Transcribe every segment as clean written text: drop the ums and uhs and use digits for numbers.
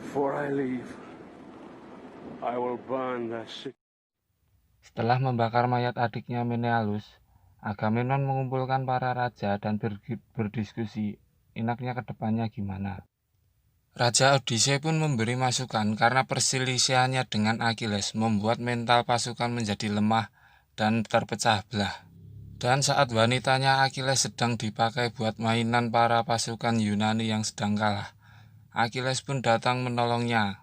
Before I leave, I will burn the city. Setelah membakar mayat adiknya Menelaus, Agamemnon mengumpulkan para raja dan berdiskusi enaknya ke depannya gimana. Raja Odyssey pun memberi masukan karena perselisihannya dengan Achilles membuat mental pasukan menjadi lemah dan terpecah belah. Dan saat wanitanya Achilles sedang dipakai buat mainan para pasukan Yunani yang sedang kalah, Achilles pun datang menolongnya.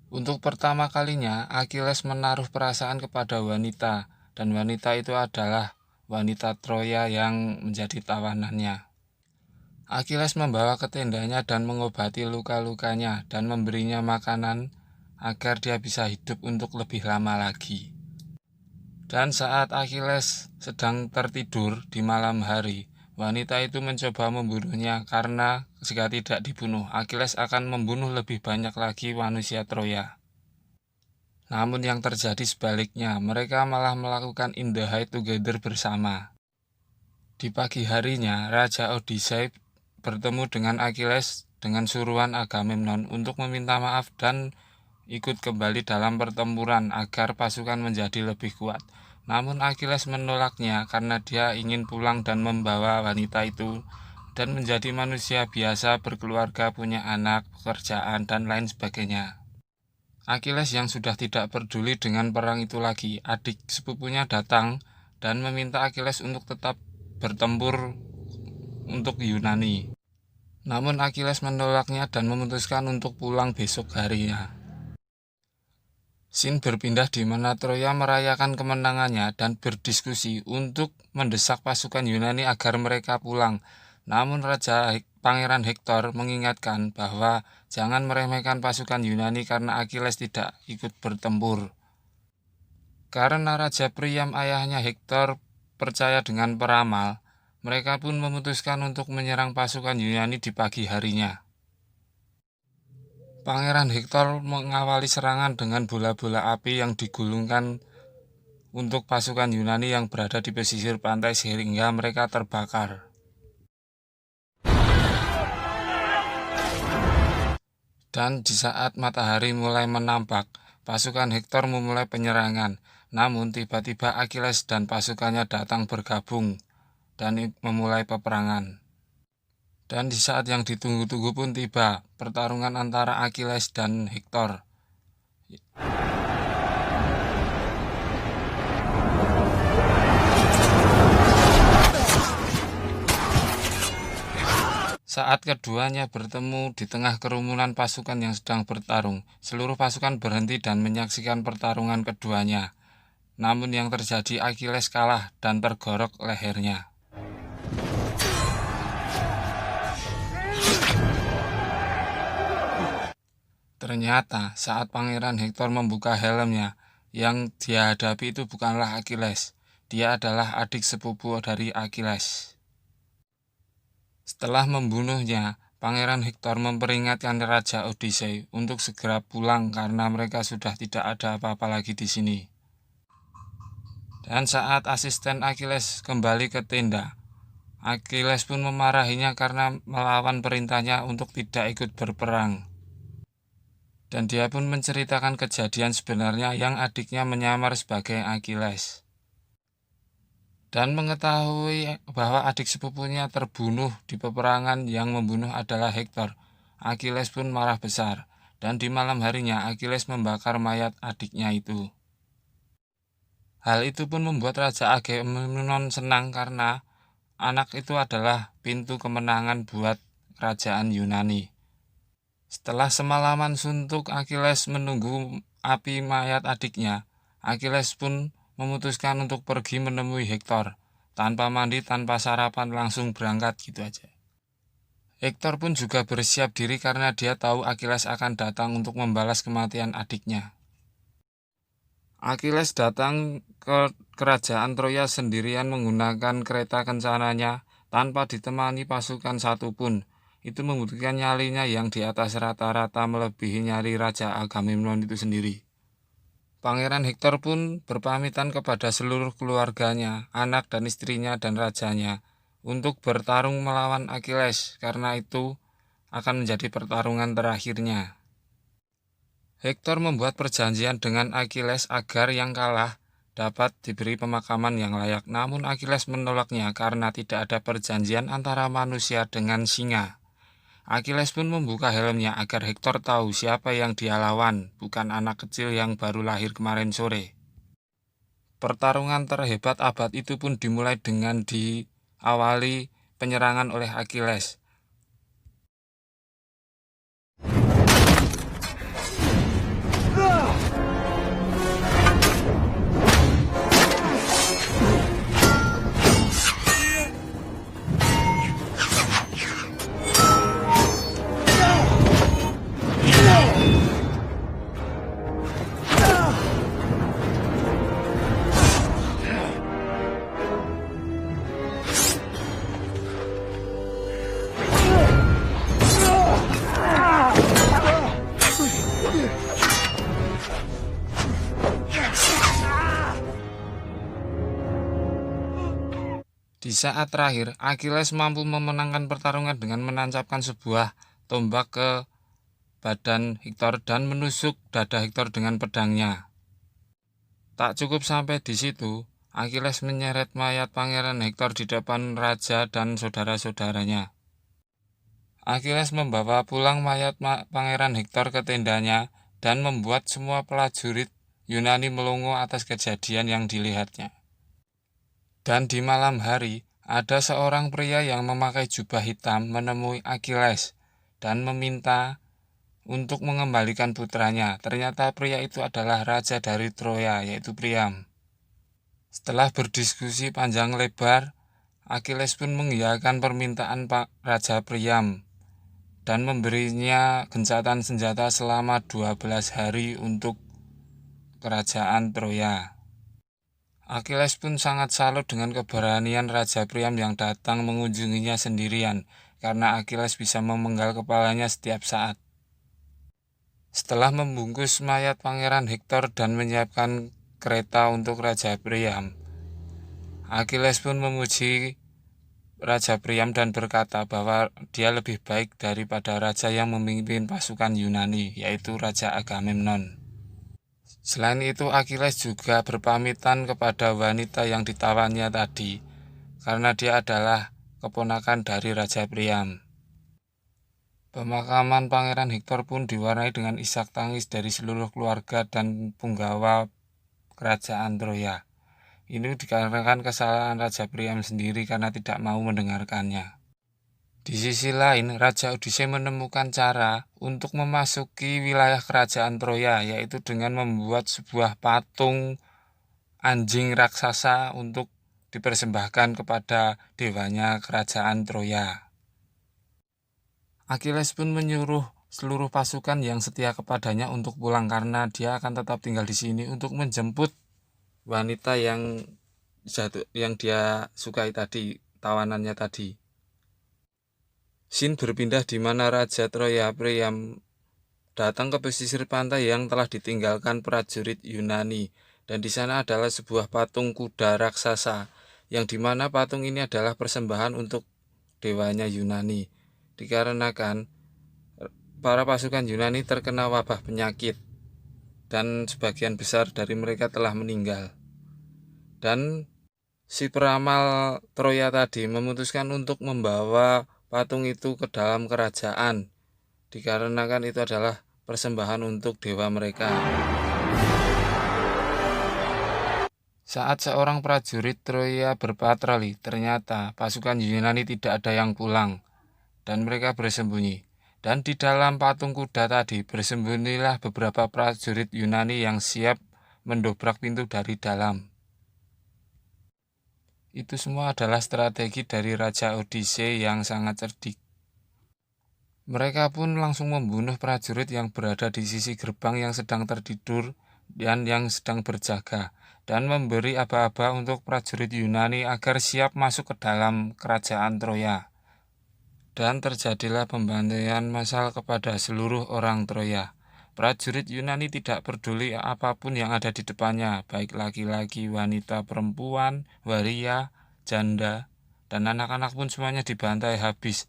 Untuk pertama kalinya, Achilles menaruh perasaan kepada wanita, dan wanita itu adalah wanita Troya yang menjadi tawanannya. Achilles membawa ke tendanya dan mengobati luka-lukanya dan memberinya makanan agar dia bisa hidup untuk lebih lama lagi. Dan saat Achilles sedang tertidur di malam hari, wanita itu mencoba membunuhnya karena jika tidak dibunuh, Achilles akan membunuh lebih banyak lagi manusia Troya. Namun yang terjadi sebaliknya, mereka malah melakukan in the hide together bersama. Di pagi harinya, Raja Odyssey bertemu dengan Achilles dengan suruhan Agamemnon untuk meminta maaf dan ikut kembali dalam pertempuran agar pasukan menjadi lebih kuat. Namun Achilles menolaknya karena dia ingin pulang dan membawa wanita itu dan menjadi manusia biasa, berkeluarga, punya anak, pekerjaan, dan lain sebagainya. Achilles yang sudah tidak peduli dengan perang itu lagi, adik sepupunya datang dan meminta Achilles untuk tetap bertempur untuk Yunani. Namun Achilles menolaknya dan memutuskan untuk pulang besok harinya. Scene berpindah di mana Troya merayakan kemenangannya dan berdiskusi untuk mendesak pasukan Yunani agar mereka pulang. Namun Pangeran Hektor mengingatkan bahwa jangan meremehkan pasukan Yunani karena Achilles tidak ikut bertempur. Karena Raja Priam ayahnya Hektor percaya dengan peramal, mereka pun memutuskan untuk menyerang pasukan Yunani di pagi harinya. Pangeran Hektor mengawali serangan dengan bola-bola api yang digulungkan untuk pasukan Yunani yang berada di pesisir pantai sehingga mereka terbakar. Dan di saat matahari mulai menampak, pasukan Hektor memulai penyerangan. Namun tiba-tiba Achilles dan pasukannya datang bergabung dan memulai peperangan. Dan di saat yang ditunggu-tunggu pun tiba, pertarungan antara Achilles dan Hektor. Saat keduanya bertemu di tengah kerumunan pasukan yang sedang bertarung, seluruh pasukan berhenti dan menyaksikan pertarungan keduanya. Namun yang terjadi, Achilles kalah dan tergorok lehernya. Ternyata saat Pangeran Hektor membuka helmnya, yang dia hadapi itu bukanlah Achilles. Dia adalah adik sepupu dari Achilles. Setelah membunuhnya, Pangeran Hektor memperingatkan Raja Odyssey untuk segera pulang karena mereka sudah tidak ada apa-apa lagi di sini. Dan saat asisten Achilles kembali ke tenda, Achilles pun memarahinya karena melawan perintahnya untuk tidak ikut berperang. Dan dia pun menceritakan kejadian sebenarnya yang adiknya menyamar sebagai Achilles. Dan mengetahui bahwa adik sepupunya terbunuh di peperangan yang membunuh adalah Hektor, Achilles pun marah besar. Dan di malam harinya Achilles membakar mayat adiknya itu. Hal itu pun membuat Raja Agamemnon senang karena anak itu adalah pintu kemenangan buat kerajaan Yunani. Setelah semalaman suntuk Achilles menunggu api mayat adiknya, Achilles pun memutuskan untuk pergi menemui Hektor. Tanpa mandi, tanpa sarapan, langsung berangkat gitu aja. Hektor pun juga bersiap diri karena dia tahu Achilles akan datang untuk membalas kematian adiknya. Achilles datang ke kerajaan Troya sendirian menggunakan kereta kencananya tanpa ditemani pasukan satupun. Itu membuktikan nyalinya yang di atas rata-rata melebihi nyali Raja Agamemnon itu sendiri. Pangeran Hektor pun berpamitan kepada seluruh keluarganya, anak dan istrinya dan rajanya untuk bertarung melawan Achilles karena itu akan menjadi pertarungan terakhirnya. Hektor membuat perjanjian dengan Achilles agar yang kalah dapat diberi pemakaman yang layak. Namun Achilles menolaknya karena tidak ada perjanjian antara manusia dengan singa. Achilles pun membuka helmnya agar Hektor tahu siapa yang dia lawan, bukan anak kecil yang baru lahir kemarin sore. Pertarungan terhebat abad itu pun dimulai dengan diawali penyerangan oleh Achilles. Di saat terakhir, Achilles mampu memenangkan pertarungan dengan menancapkan sebuah tombak ke badan Hektor dan menusuk dada Hektor dengan pedangnya. Tak cukup sampai di situ, Achilles menyeret mayat Pangeran Hektor di depan raja dan saudara-saudaranya. Achilles membawa pulang mayat Pangeran Hektor ke tendanya dan membuat semua prajurit Yunani melongo atas kejadian yang dilihatnya. Dan di malam hari, ada seorang pria yang memakai jubah hitam menemui Achilles dan meminta untuk mengembalikan putranya. Ternyata pria itu adalah raja dari Troya, yaitu Priam. Setelah berdiskusi panjang lebar, Achilles pun mengiyakan permintaan Raja Priam dan memberinya gencatan senjata selama 12 hari untuk kerajaan Troya. Achilles pun sangat salut dengan keberanian Raja Priam yang datang mengunjunginya sendirian, karena Achilles bisa memenggal kepalanya setiap saat. Setelah membungkus mayat Pangeran Hektor dan menyiapkan kereta untuk Raja Priam, Achilles pun memuji Raja Priam dan berkata bahwa dia lebih baik daripada raja yang memimpin pasukan Yunani, yaitu Raja Agamemnon. Selain itu, Achilles juga berpamitan kepada wanita yang ditawannya tadi, karena dia adalah keponakan dari Raja Priam. Pemakaman Pangeran Hektor pun diwarnai dengan isak tangis dari seluruh keluarga dan punggawa kerajaan Troya. Ini dikarenakan kesalahan Raja Priam sendiri karena tidak mau mendengarkannya. Di sisi lain, Raja Odysseus menemukan cara untuk memasuki wilayah kerajaan Troya, yaitu dengan membuat sebuah patung anjing raksasa untuk dipersembahkan kepada dewanya kerajaan Troya. Achilles pun menyuruh seluruh pasukan yang setia kepadanya untuk pulang karena dia akan tetap tinggal di sini untuk menjemput wanita yang dia sukai tadi, tawanannya tadi. Scene berpindah di mana Raja Troya Priam datang ke pesisir pantai yang telah ditinggalkan prajurit Yunani, dan di sana adalah sebuah patung kuda raksasa, yang dimana patung ini adalah persembahan untuk dewanya Yunani, dikarenakan para pasukan Yunani terkena wabah penyakit dan sebagian besar dari mereka telah meninggal. Dan si peramal Troya tadi memutuskan untuk membawa patung itu ke dalam kerajaan, dikarenakan itu adalah persembahan untuk dewa mereka. Saat seorang prajurit Troya berpatroli, ternyata pasukan Yunani tidak ada yang pulang, dan mereka bersembunyi. Dan di dalam patung kuda tadi bersembunyilah beberapa prajurit Yunani yang siap mendobrak pintu dari dalam. Itu semua adalah strategi dari Raja Odysseus yang sangat cerdik. Mereka pun langsung membunuh prajurit yang berada di sisi gerbang yang sedang tertidur dan yang sedang berjaga, dan memberi aba-aba untuk prajurit Yunani agar siap masuk ke dalam kerajaan Troya. Dan terjadilah pembantaian massal kepada seluruh orang Troya. Prajurit Yunani tidak peduli apapun yang ada di depannya, baik laki-laki, wanita, perempuan, waria, janda, dan anak-anak pun semuanya dibantai habis.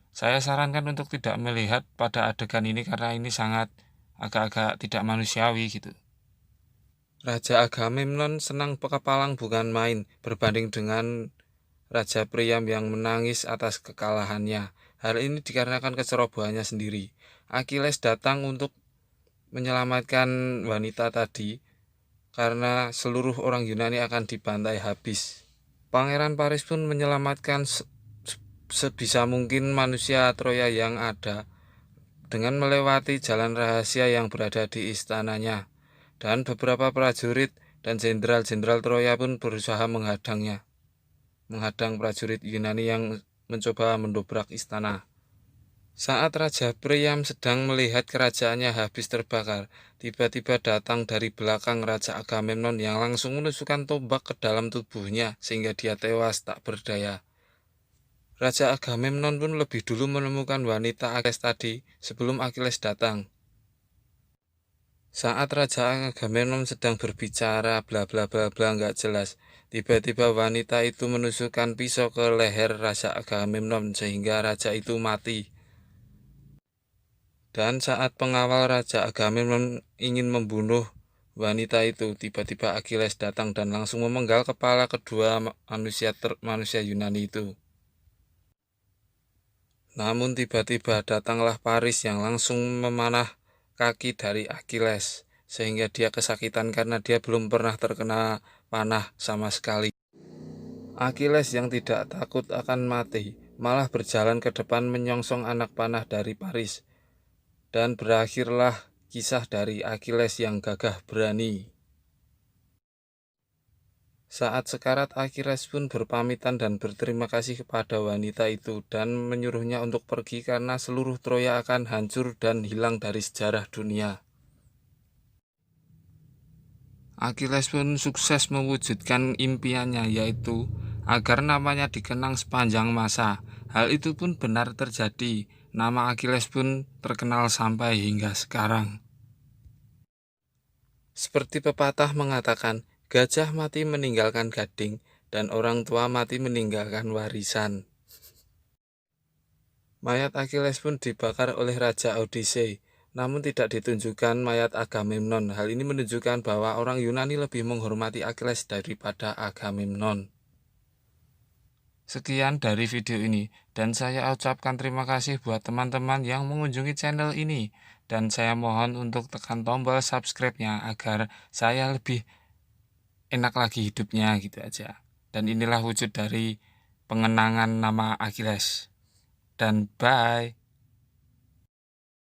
Saya sarankan untuk tidak melihat pada adegan ini karena ini sangat agak-agak tidak manusiawi gitu. Raja Agamemnon senang kepalang bukan main berbanding dengan Raja Priam yang menangis atas kekalahannya. Hal ini dikarenakan kecerobohannya sendiri. Achilles datang untuk menyelamatkan wanita tadi karena seluruh orang Yunani akan dibantai habis. Pangeran Paris pun menyelamatkan sebisa mungkin manusia Troya yang ada dengan melewati jalan rahasia yang berada di istananya, dan beberapa prajurit dan jenderal-jenderal Troya pun berusaha menghadang prajurit Yunani yang mencoba mendobrak istana. Saat Raja Priam sedang melihat kerajaannya habis terbakar, tiba-tiba datang dari belakang Raja Agamemnon yang langsung menusukkan tombak ke dalam tubuhnya sehingga dia tewas tak berdaya. Raja Agamemnon pun lebih dulu menemukan wanita Achilles tadi sebelum Achilles datang. Saat Raja Agamemnon sedang berbicara bla bla bla bla nggak jelas, tiba-tiba wanita itu menusukkan pisau ke leher Raja Agamemnon sehingga raja itu mati. Dan saat pengawal Raja Agamemnon ingin membunuh wanita itu, tiba-tiba Achilles datang dan langsung memenggal kepala kedua manusia Yunani itu. Namun tiba-tiba datanglah Paris yang langsung memanah kaki dari Achilles, sehingga dia kesakitan karena dia belum pernah terkena panah sama sekali. Achilles yang tidak takut akan mati, malah berjalan ke depan menyongsong anak panah dari Paris. Dan berakhirlah kisah dari Achilles yang gagah berani. Saat sekarat, Achilles pun berpamitan dan berterima kasih kepada wanita itu dan menyuruhnya untuk pergi karena seluruh Troya akan hancur dan hilang dari sejarah dunia. Achilles pun sukses mewujudkan impiannya, yaitu agar namanya dikenang sepanjang masa. Hal itu pun benar terjadi. Nama Achilles pun terkenal sampai hingga sekarang. Seperti pepatah mengatakan, gajah mati meninggalkan gading, dan orang tua mati meninggalkan warisan. Mayat Achilles pun dibakar oleh Raja Odyssey, namun tidak ditunjukkan mayat Agamemnon. Hal ini menunjukkan bahwa orang Yunani lebih menghormati Achilles daripada Agamemnon. Sekian dari video ini, dan saya ucapkan terima kasih buat teman-teman yang mengunjungi channel ini, dan saya mohon untuk tekan tombol subscribe-nya agar saya lebih enak lagi hidupnya gitu aja. Dan inilah wujud dari pengenangan nama Achilles. Dan bye.